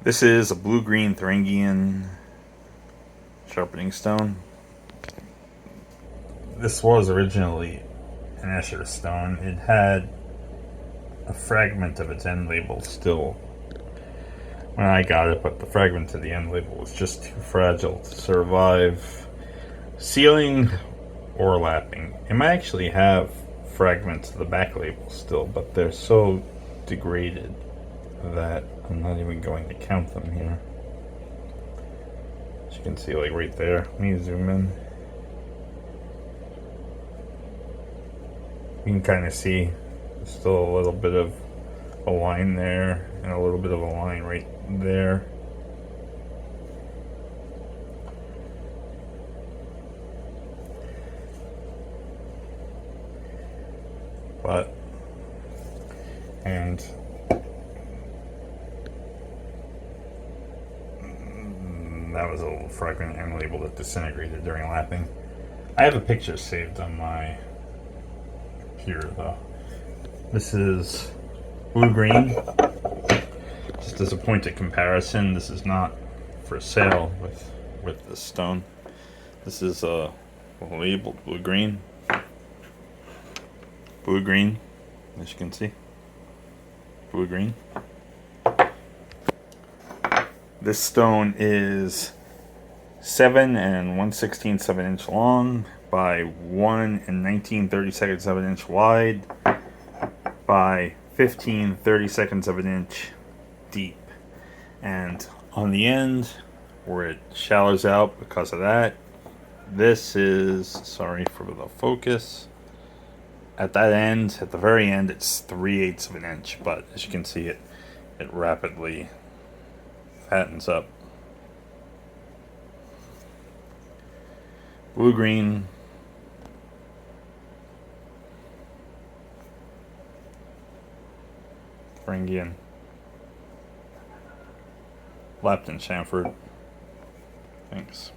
This is a blue-green thuringian sharpening stone. This was originally an Escher stone. It had a fragment of its end label still when I got it, but the fragment of the end label was just too fragile to survive sealing or lapping. It might actually have fragments of the back label still, but they're so degraded that I'm not even going to count them here. As you can see, like right there, let me zoom in. You can kind of see there's still a little bit of a line there and a little bit of a line right there. But, and that was a little fragment and label that disintegrated during lapping. I have a picture saved on my computer though. This is blue-green. Just as a point of comparison, this is not for sale with this stone. This is labeled blue-green. Blue-green, as you can see. Blue-green. This stone is 7 1/16 inch long by 1 19/32 wide by 15/32 deep. And on the end, where it shallows out because of that, this is, sorry for the focus, at that end, at the very end, it's 3/8 inch, but as you can see, it rapidly fattens up. Blue-green. Thuringian. Lapped in chamfered. Thanks.